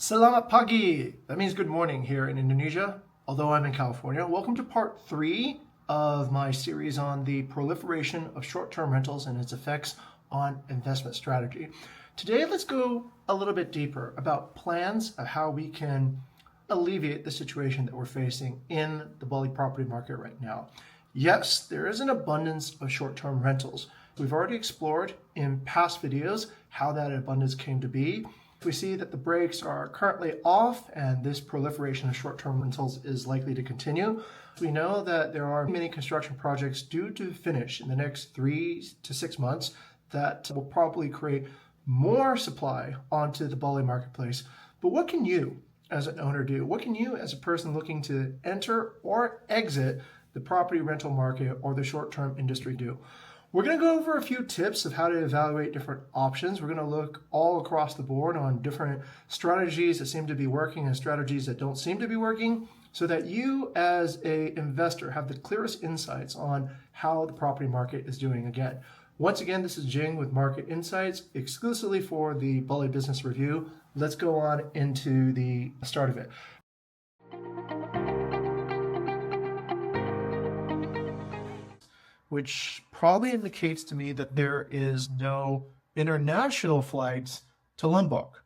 Selamat pagi. That means good morning here in Indonesia, although I'm in California. Welcome to part 3 of my series on the proliferation of short-term rentals and its effects on investment strategy. Today, let's go a little bit deeper about plans of how we can alleviate the situation that we're facing in the Bali property market right now. Yes, there is an abundance of short-term rentals. We've already explored in past videos how that abundance came to be. We see that the brakes are currently off and this proliferation of short-term rentals is likely to continue. We know that there are many construction projects due to finish in the next 3 to 6 months that will probably create more supply onto the Bali marketplace. But what can you as an owner do? What can you as a person looking to enter or exit the property rental market or the short-term industry do? We're going to go over a few tips of how to evaluate different options. We're going to look all across the board on different strategies that seem to be working and strategies that don't seem to be working, so that you as an investor have the clearest insights on how the property market is doing again. Once again, this is Jing with Market Insights, exclusively for the Bali Business Review. Let's go on into the start of it. Which probably indicates to me that there is no international flights to Lombok.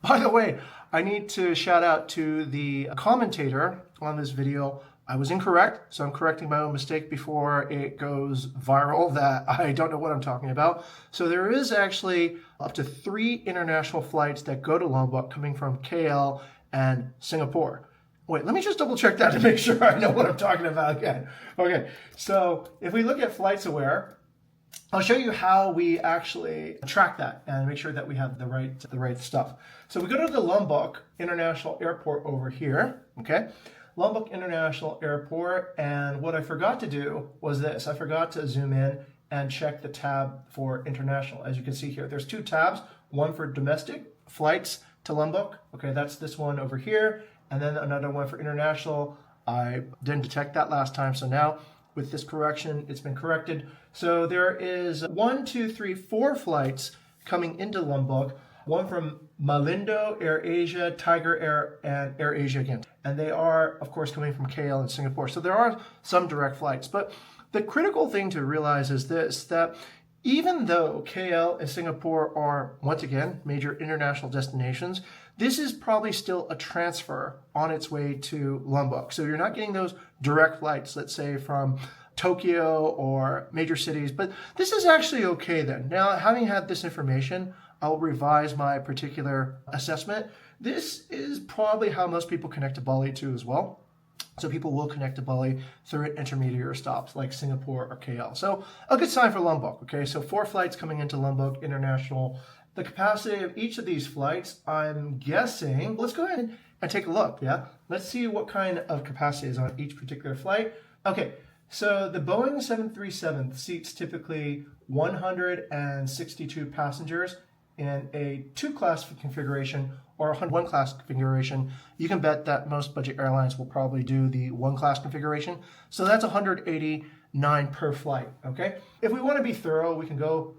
By the way, I need to shout out to the commentator on this video. I was incorrect, so I'm correcting my own mistake before it goes viral that I don't know what I'm talking about. So there is actually up to 3 international flights that go to Lombok coming from KL and Singapore. Wait, let me just double check that to make sure I know what I'm talking about again. Okay, so if we look at FlightsAware, I'll show you how we actually track that and make sure that we have the right stuff. So we go to the Lombok International Airport over here, okay? Lombok International Airport, and what I forgot to do was this. I forgot to zoom in and check the tab for international. As you can see here, there's 2 tabs, one for domestic flights to Lombok. Okay, that's this one over here. And then another one for international. I didn't detect that last time, so now with this correction, it's been corrected. So there is 1, 2, 3, 4 flights coming into Lombok, one from Malindo, AirAsia, Tiger Air, and AirAsia again. And they are, of course, coming from KL and Singapore. So there are some direct flights. But the critical thing to realize is this, that even though KL and Singapore are, once again, major international destinations, this is probably still a transfer on its way to Lombok. So you're not getting those direct flights, let's say from Tokyo or major cities, but this is actually okay then. Now, having had this information, I'll revise my particular assessment. This is probably how most people connect to Bali too as well. So people will connect to Bali through intermediary stops like Singapore or KL. So a good sign for Lombok, okay? So 4 flights coming into Lombok International. The capacity of each of these flights, I'm guessing, let's go ahead and take a look, yeah? Let's see what kind of capacity is on each particular flight. Okay, so the Boeing 737 seats typically 162 passengers in a 2-class configuration or a 1-class configuration. You can bet that most budget airlines will probably do the 1-class configuration. So that's 189 per flight, okay? If we want to be thorough, we can go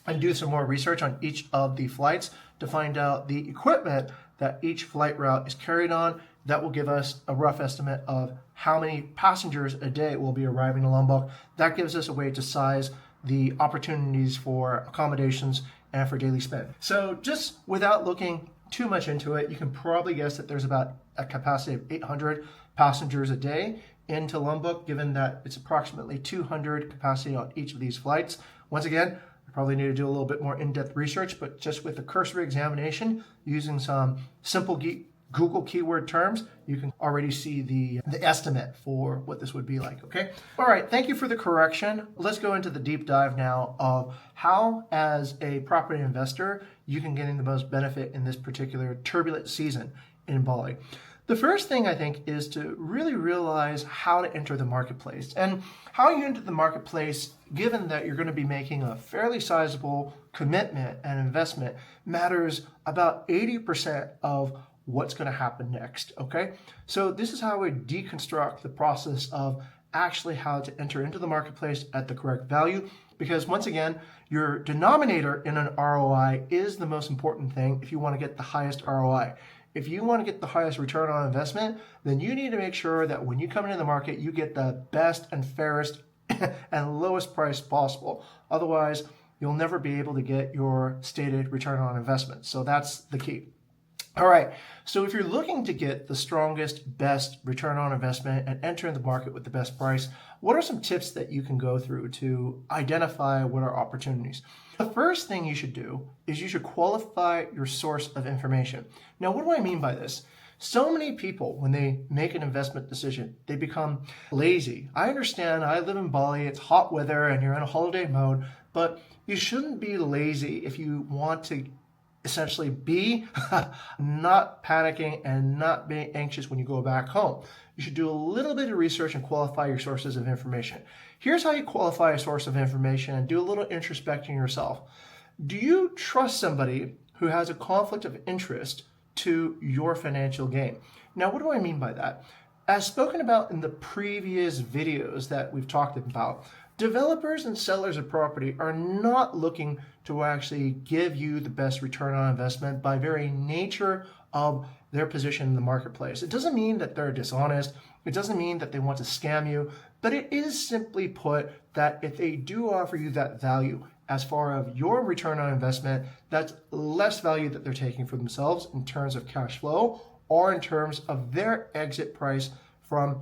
and do some more research on each of the flights to find out the equipment that each flight route is carried on. That will give us a rough estimate of how many passengers a day will be arriving to Lombok. That gives us a way to size the opportunities for accommodations and for daily spend. So just without looking too much into it, you can probably guess that there's about a capacity of 800 passengers a day into Lombok, given that it's approximately 200 capacity on each of these flights. Once again, I probably need to do a little bit more in-depth research, but just with a cursory examination, using some simple Google keyword terms, you can already see the estimate for what this would be like, okay? All right, thank you for the correction. Let's go into the deep dive now of how, as a property investor, you can get in the most benefit in this particular turbulent season in Bali. The first thing I think is to really realize how to enter the marketplace. And how you enter the marketplace, given that you're going to be making a fairly sizable commitment and investment, matters about 80% of what's going to happen next, okay? So this is how we deconstruct the process of actually how to enter into the marketplace at the correct value. Because once again, your denominator in an ROI is the most important thing if you want to get the highest ROI. If you want to get the highest return on investment, then you need to make sure that when you come into the market, you get the best and fairest and lowest price possible. Otherwise, you'll never be able to get your stated return on investment. So that's the key. All right, so if you're looking to get the strongest, best return on investment and enter the market with the best price, what are some tips that you can go through to identify what are opportunities? The first thing you should do is you should qualify your source of information. Now, what do I mean by this? So many people, when they make an investment decision, they become lazy. I understand, I live in Bali, it's hot weather and you're in a holiday mode, but you shouldn't be lazy if you want to essentially be not panicking and not being anxious when you go back home. You should do a little bit of research and qualify your sources of information. Here's how you qualify a source of information and do a little introspection yourself. Do you trust somebody who has a conflict of interest to your financial gain? Now, what do I mean by that? As spoken about in the previous videos that we've talked about, developers and sellers of property are not looking to actually give you the best return on investment by very nature of their position in the marketplace. It doesn't mean that they're dishonest. It doesn't mean that they want to scam you, but it is simply put that if they do offer you that value as far as your return on investment, that's less value that they're taking for themselves in terms of cash flow or in terms of their exit price from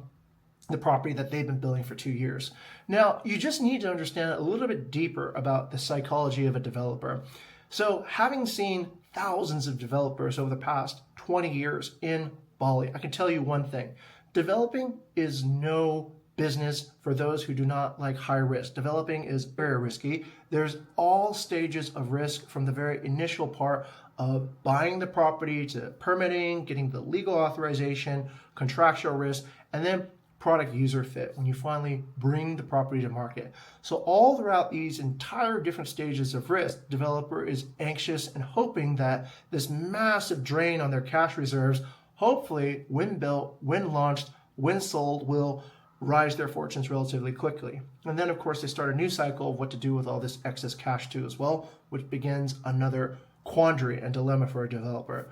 the property that they've been building for 2 years. Now, you just need to understand a little bit deeper about the psychology of a developer. So having seen thousands of developers over the past 20 years in Bali, I can tell you one thing. Developing is no business for those who do not like high risk. Developing is very risky. There's all stages of risk from the very initial part of buying the property to permitting, getting the legal authorization, contractual risk, and then product user fit when you finally bring the property to market. So all throughout these entire different stages of risk, developer is anxious and hoping that this massive drain on their cash reserves, hopefully when built, when launched, when sold, will rise their fortunes relatively quickly. And then of course they start a new cycle of what to do with all this excess cash too as well, which begins another quandary and dilemma for a developer.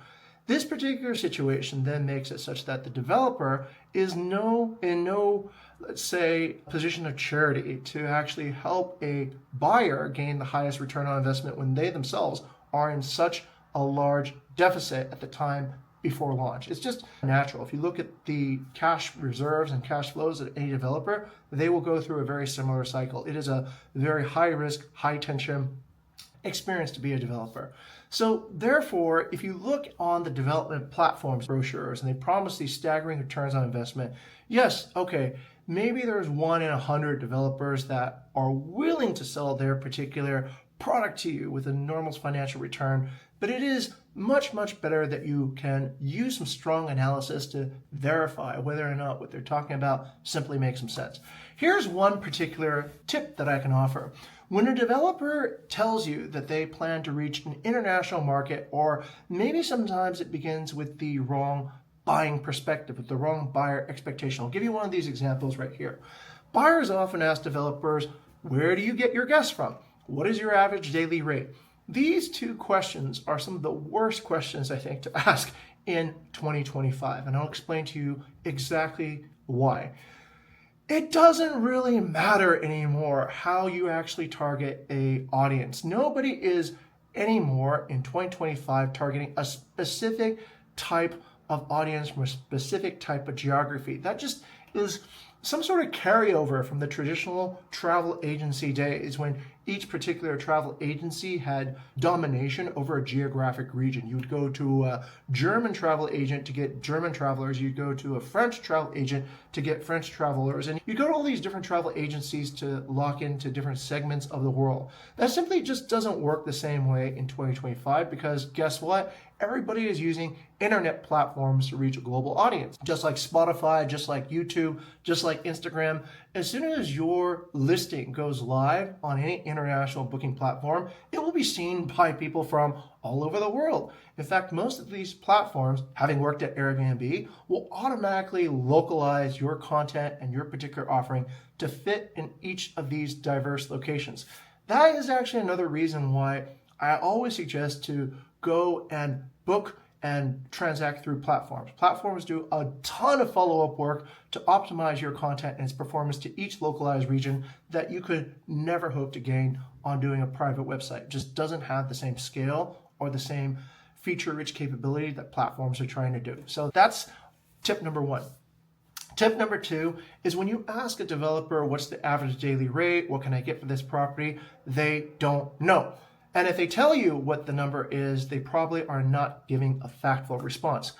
This particular situation then makes it such that the developer is in no, let's say, position of charity to actually help a buyer gain the highest return on investment when they themselves are in such a large deficit at the time before launch. It's just natural. If you look at the cash reserves and cash flows of any developer, they will go through a very similar cycle. It is a very high risk, high tension experience to be a developer. So therefore, if you look on the development platforms brochures and they promise these staggering returns on investment, yes, okay, maybe there's 1 in 100 developers that are willing to sell their particular product to you with an enormous financial return, but it is much, much better that you can use some strong analysis to verify whether or not what they're talking about simply makes some sense. Here's one particular tip that I can offer. When a developer tells you that they plan to reach an international market, or maybe sometimes it begins with the wrong buying perspective, with the wrong buyer expectation. I'll give you one of these examples right here. Buyers often ask developers, where do you get your guests from? What is your average daily rate? These two questions are some of the worst questions, I think, to ask in 2025, and I'll explain to you exactly why. It doesn't really matter anymore how you actually target an audience. Nobody is anymore in 2025 targeting a specific type of audience from a specific type of geography. That just is some sort of carryover from the traditional travel agency days when each particular travel agency had domination over a geographic region. You would go to a German travel agent to get German travelers. You'd go to a French travel agent to get French travelers. And you go to all these different travel agencies to lock into different segments of the world. That simply just doesn't work the same way in 2025 because guess what? Everybody is using internet platforms to reach a global audience. Just like Spotify, just like YouTube, just like Instagram. As soon as your listing goes live on any international booking platform, it will be seen by people from all over the world. In fact, most of these platforms, having worked at Airbnb, will automatically localize your content and your particular offering to fit in each of these diverse locations. That is actually another reason why I always suggest to go and book and transact through platforms. Platforms do a ton of follow-up work to optimize your content and its performance to each localized region that you could never hope to gain on doing a private website. It just doesn't have the same scale or the same feature-rich capability that platforms are trying to do. So that's tip number one. Tip number two is when you ask a developer, what's the average daily rate? What can I get for this property? They don't know. And if they tell you what the number is, they probably are not giving a factful response.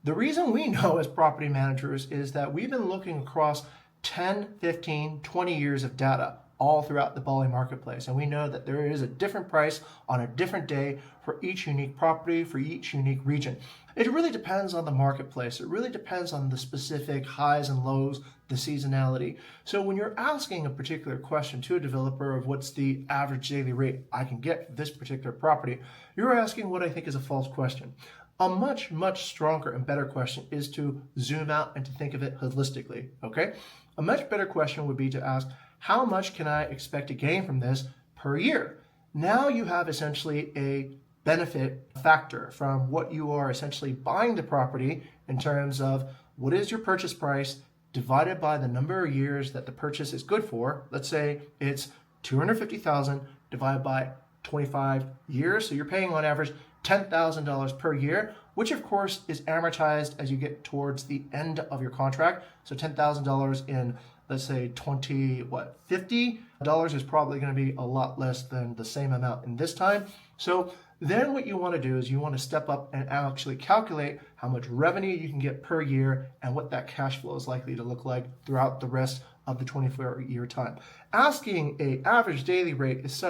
The reason we know as property managers is that we've been looking across 10, 15, 20 years of data all throughout the Bali marketplace. And we know that there is a different price on a different day for each unique property, for each unique region. It really depends on the marketplace. It really depends on the specific highs and lows, the seasonality. So when you're asking a particular question to a developer of what's the average daily rate I can get for this particular property, you're asking what I think is a false question. A much, much stronger and better question is to zoom out and to think of it holistically, okay? A much better question would be to ask, how much can I expect to gain from this per year? Now you have essentially a benefit factor from what you are essentially buying the property in terms of what is your purchase price divided by the number of years that the purchase is good for. Let's say it's $250,000 divided by 25 years. So you're paying on average $10,000 per year, which of course is amortized as you get towards the end of your contract. So $10,000 in, let's say $50 is probably going to be a lot less than the same amount in this time. So then what you want to do is you want to step up and actually calculate how much revenue you can get per year and what that cash flow is likely to look like throughout the rest of the 24-year time. Asking an average daily rate is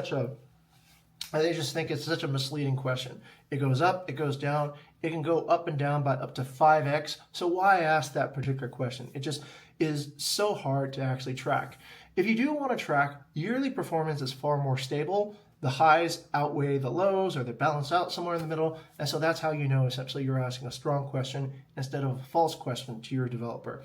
I just think it's such a misleading question. It goes up, it goes down, it can go up and down by up to 5x. So why ask that particular question? It just is so hard to actually track. If you do want to track, yearly performance is far more stable. The highs outweigh the lows, or they balance out somewhere in the middle. And so that's how you know essentially you're asking a strong question instead of a false question to your developer.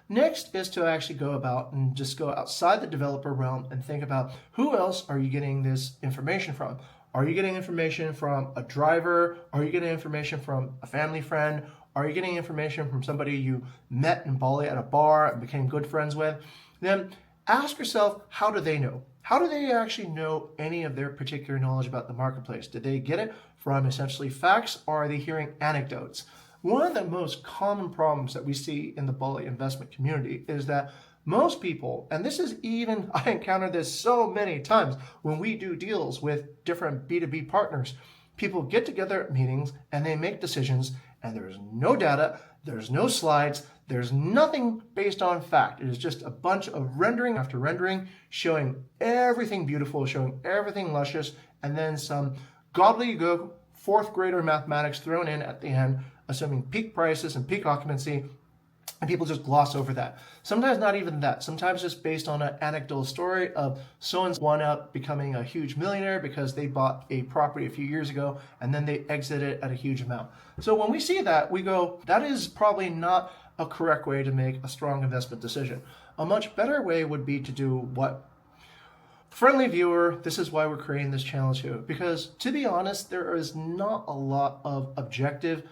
Next is to actually go about and just go outside the developer realm and think about who else are you getting this information from? Are you getting information from a driver? Are you getting information from a family friend? Are you getting information from somebody you met in Bali at a bar and became good friends with? Then ask yourself, how do they know? How do they actually know any of their particular knowledge about the marketplace? Did they get it from essentially facts, or are they hearing anecdotes? One of the most common problems that we see in the Bali investment community is that most people, and this is even, I encounter this so many times when we do deals with different B2B partners, people get together at meetings and they make decisions, and there's no data, there's no slides, there's nothing based on fact. It is just a bunch of rendering after rendering, showing everything beautiful, showing everything luscious, and then some gobbledygook fourth grader mathematics thrown in at the end, assuming peak prices and peak occupancy, and people just gloss over that. Sometimes not even that. Sometimes just based on an anecdotal story of someone's one up becoming a huge millionaire because they bought a property a few years ago and then they exited at a huge amount. So when we see that, we go, that is probably not a correct way to make a strong investment decision. A much better way would be to do what? Friendly viewer, this is why we're creating this channel too, because to be honest, there is not a lot of objective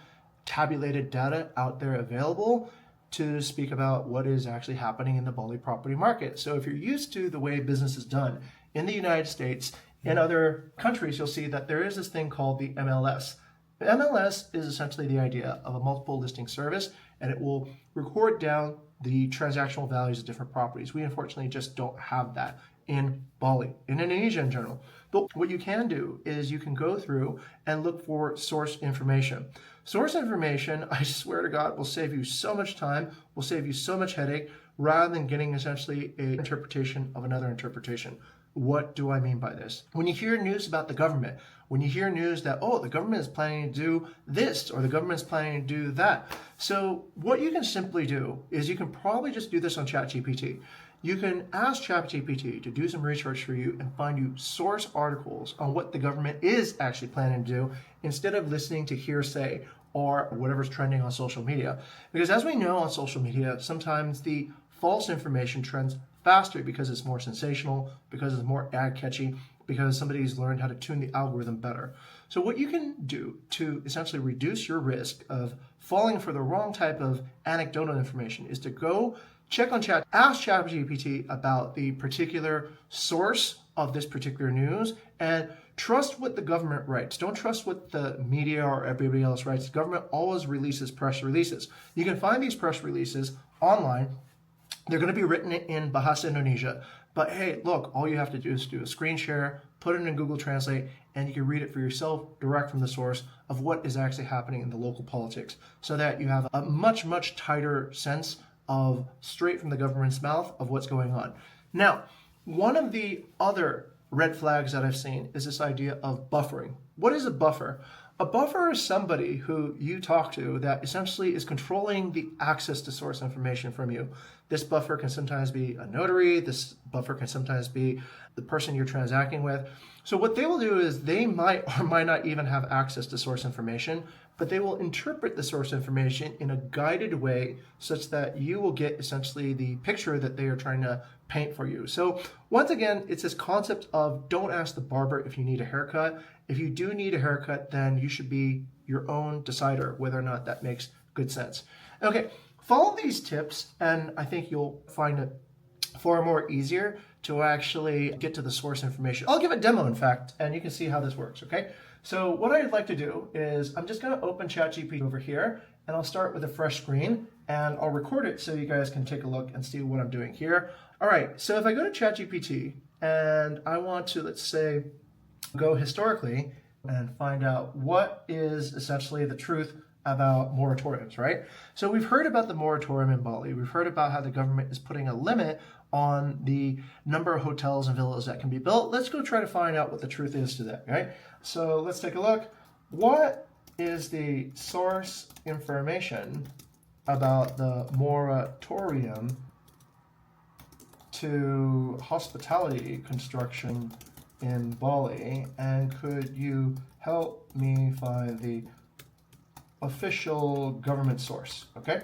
tabulated data out there available to speak about what is actually happening in the Bali property market. So if you're used to the way business is done in the United States, in other countries, you'll see that there is this thing called the MLS. The MLS is essentially the idea of a multiple listing service, and it will record down the transactional values of different properties. We unfortunately just don't have that in Bali, in Indonesia in general. But what you can do is you can go through and look for source information. Source information, I swear to God, will save you so much time, will save you so much headache, rather than getting essentially an interpretation of another interpretation. What do I mean by this? When you hear news about the government, when you hear news that, oh, the government is planning to do this, or the government is planning to do that. So what you can simply do is you can probably just do this on ChatGPT. You can ask ChatGPT to do some research for you and find you source articles on what the government is actually planning to do instead of listening to hearsay or whatever's trending on social media. Because as we know on social media, sometimes the false information trends faster because it's more sensational, because it's more ad catchy, because somebody's learned how to tune the algorithm better. So what you can do to essentially reduce your risk of falling for the wrong type of anecdotal information is to go check on chat, ask ChatGPT about the particular source of this particular news, and trust what the government writes. Don't trust what the media or everybody else writes. The government always releases press releases. You can find these press releases online. They're going to be written in Bahasa Indonesia. But hey, look, all you have to do is do a screen share, put it in Google Translate, and you can read it for yourself direct from the source of what is actually happening in the local politics, so that you have a much, much tighter sense of straight from the government's mouth of what's going on. Now, one of the other red flags that I've seen is this idea of buffering. What is a buffer? A buffer is somebody who you talk to that essentially is controlling the access to source information from you. This buffer can sometimes be a notary. This buffer can sometimes be the person you're transacting with. So what they will do is they might or might not even have access to source information, but they will interpret the source information in a guided way such that you will get essentially the picture that they are trying to paint for you. So once again, it's this concept of don't ask the barber if you need a haircut. If you do need a haircut, then you should be your own decider whether or not that makes good sense. Okay, follow these tips and I think you'll find it far more easier to actually get to the source information. I'll give a demo, in fact, and you can see how this works, okay? So what I'd like to do is I'm just going to open ChatGPT over here, and I'll start with a fresh screen, and I'll record it so you guys can take a look and see what I'm doing here. All right, so if I go to ChatGPT and I want to, let's say, go historically and find out what is essentially the truth about moratoriums, right? So we've heard about the moratorium in Bali. We've heard about how the government is putting a limit on the number of hotels and villas that can be built. Let's go try to find out what the truth is to that, right? So let's take a look. What is the source information about the moratorium to hospitality construction in Bali? And could you help me find the official government source? Okay.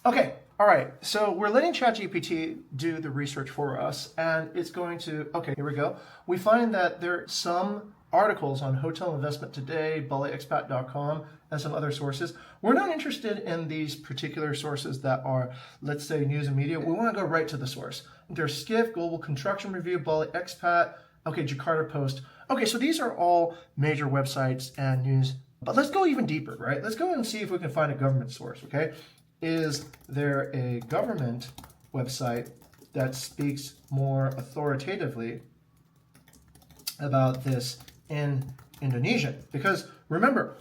Okay. All right. So we're letting ChatGPT do the research for us, and it's going to, okay, here we go. We find that there are some articles on Hotel Investment Today, BaliExpat.com, and some other sources. We're not interested in these particular sources that are, let's say, news and media. We want to go right to the source. There's Skiff, Global Construction Review, Bali Expat, okay, Jakarta Post. Okay, so these are all major websites and news. But let's go even deeper, right? Let's go and see if we can find a government source, okay? Is there a government website that speaks more authoritatively about this in Indonesian? Because remember,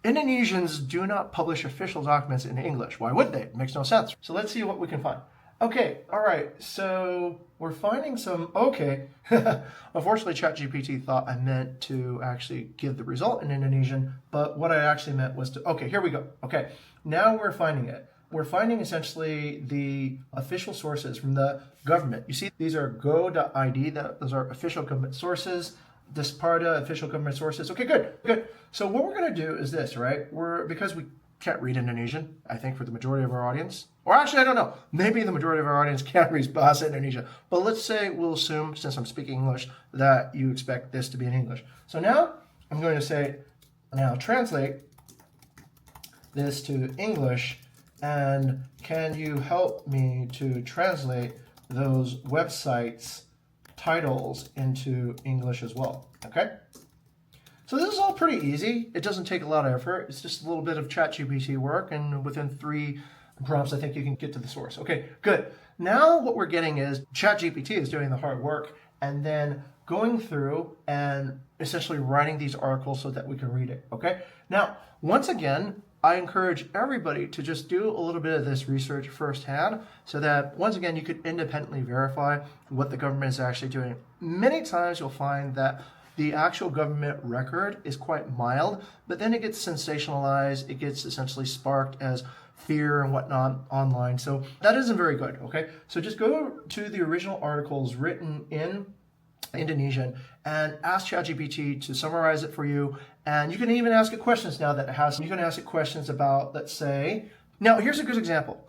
Indonesians do not publish official documents in English. Why would they? It makes no sense. So let's see what we can find. Okay, all right, so we're finding some, okay. Unfortunately, ChatGPT thought I meant to actually give the result in Indonesian, but what I actually meant was to, okay, here we go. Okay, now we're finding it. We're finding essentially the official sources from the government. You see, these are go.id, those are official government sources. Disparta, official government sources. Okay, good. So what we're gonna do is this, right? Because we can't read Indonesian, I think, for the majority of our audience. Or actually, I don't know. Maybe the majority of our audience can't read Bahasa Indonesia. But let's say we'll assume, since I'm speaking English, that you expect this to be in English. So now I'm going to say, now translate this to English, and can you help me to translate those websites' titles into English as well, okay? So this is all pretty easy. It doesn't take a lot of effort. It's just a little bit of ChatGPT work, and within 3 prompts, I think you can get to the source. Okay, good. Now what we're getting is ChatGPT is doing the hard work and then going through and essentially writing these articles so that we can read it, okay? Now, once again, I encourage everybody to just do a little bit of this research firsthand so that, once again, you could independently verify what the government is actually doing. Many times you'll find that the actual government record is quite mild, but then it gets sensationalized. It gets essentially sparked as fear and whatnot online. So that isn't very good, okay? So just go to the original articles written in Indonesian and ask ChatGPT to summarize it for you. And you can even ask it questions now that it has. You can ask it questions about, let's say, Now, here's a good example.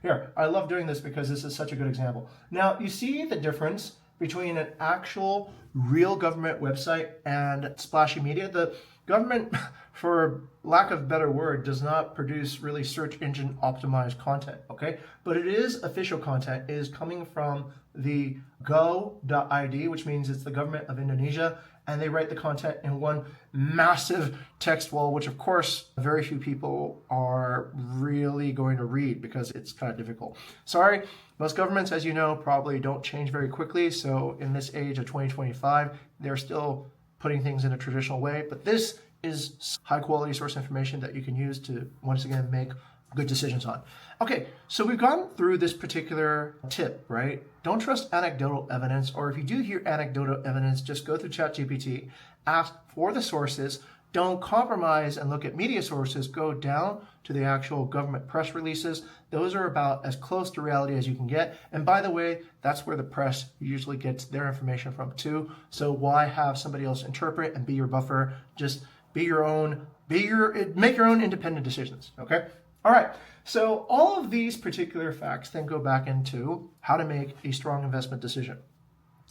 Here, I love doing this because this is such a good example. Now, you see the difference between an actual real government website and splashy media. The government, for lack of a better word, does not produce really search engine optimized content, okay? But it is official content. It is coming from the go.id, which means it's the government of Indonesia, and they write the content in one massive text wall, which of course very few people are really going to read because it's kind of difficult. Sorry, most governments, as you know, probably don't change very quickly. So in this age of 2025, they're still putting things in a traditional way, but this is high quality source information that you can use to, once again, make good decisions on. Okay, so we've gone through this particular tip, right? Don't trust anecdotal evidence, or if you do hear anecdotal evidence, just go through ChatGPT, ask for the sources, don't compromise and look at media sources, go down to the actual government press releases. Those are about as close to reality as you can get. And by the way, that's where the press usually gets their information from too. So why have somebody else interpret and be your buffer? Just be your own, make your own independent decisions, okay? All right, so all of these particular facts then go back into how to make a strong investment decision.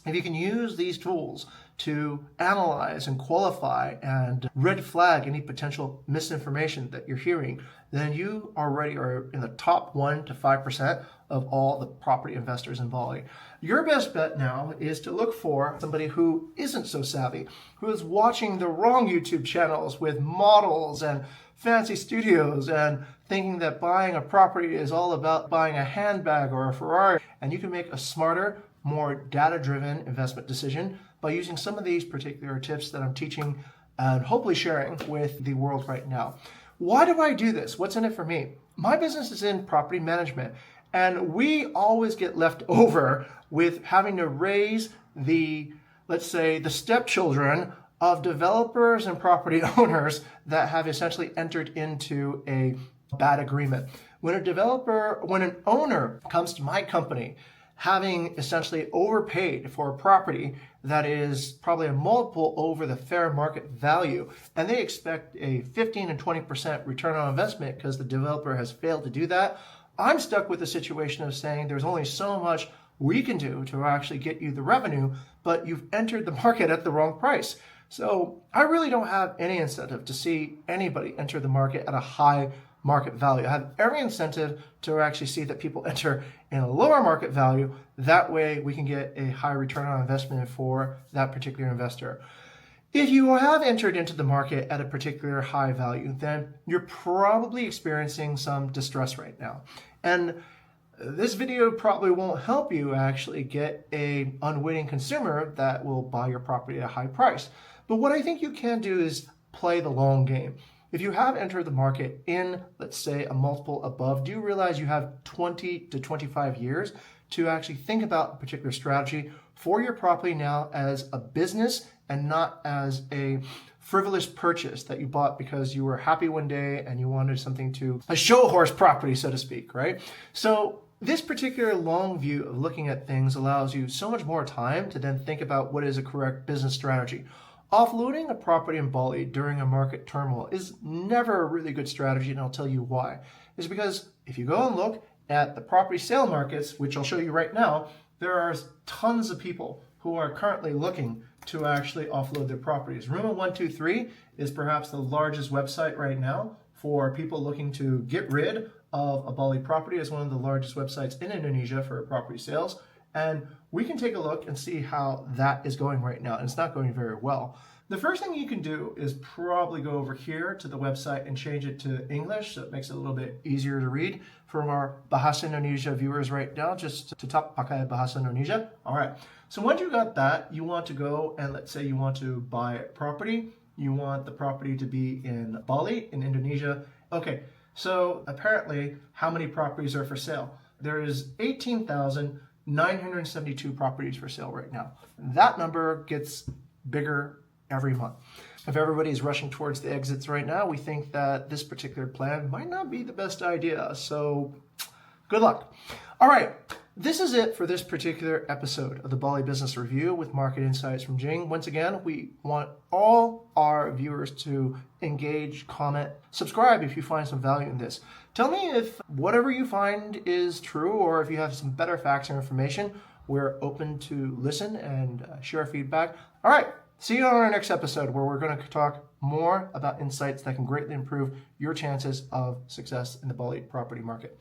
If you can use these tools to analyze and qualify and red flag any potential misinformation that you're hearing, then you already are in the top 1 to 5% of all the property investors in Bali. Your best bet now is to look for somebody who isn't so savvy, who is watching the wrong YouTube channels with models and fancy studios and thinking that buying a property is all about buying a handbag or a Ferrari. And you can make a smarter, more data-driven investment decision by using some of these particular tips that I'm teaching and hopefully sharing with the world right now. Why do I do this? What's in it for me? My business is in property management, and we always get left over with having to raise the, let's say, the stepchildren of developers and property owners that have essentially entered into a bad agreement. When an owner comes to my company having essentially overpaid for a property that is probably a multiple over the fair market value, and they expect a 15 and 20% return on investment because the developer has failed to do that, I'm stuck with the situation of saying there's only so much we can do to actually get you the revenue, but you've entered the market at the wrong price. So I really don't have any incentive to see anybody enter the market at a high market value. I have every incentive to actually see that people enter in a lower market value. That way we can get a high return on investment for that particular investor. If you have entered into the market at a particular high value, then you're probably experiencing some distress right now. And this video probably won't help you actually get an unwitting consumer that will buy your property at a high price. But what I think you can do is play the long game. If you have entered the market in, let's say, a multiple above, do you realize you have 20 to 25 years to actually think about a particular strategy for your property now as a business and not as a frivolous purchase that you bought because you were happy one day and you wanted something to, a show horse property, so to speak, right? So this particular long view of looking at things allows you so much more time to then think about what is a correct business strategy. Offloading a property in Bali during a market turmoil is never a really good strategy, and I'll tell you why. It's because if you go and look at the property sale markets, which I'll show you right now, there are tons of people who are currently looking to actually offload their properties. Rumah123 is perhaps the largest website right now for people looking to get rid of a Bali property. It's one of the largest websites in Indonesia for property sales. And we can take a look and see how that is going right now. And it's not going very well. The first thing you can do is probably go over here to the website and change it to English, so it makes it a little bit easier to read from our Bahasa Indonesia viewers right now, just to top pakai Bahasa Indonesia. All right, so once you got that, you want to go and let's say you want to buy a property. You want the property to be in Bali, in Indonesia. Okay, so apparently how many properties are for sale? There is 18,972 properties for sale right now. That number gets bigger every month. If everybody's rushing towards the exits right now, we think that this particular plan might not be the best idea. So good luck. All right, This is it for this particular episode of the Bali Business Review with market insights from Jing. Once again, we want all our viewers to engage, comment, subscribe if you find some value in this. Tell me if whatever you find is true, or if you have some better facts or information. We're open to listen and share feedback. All right, see you on our next episode, where we're going to talk more about insights that can greatly improve your chances of success in the Bali property market.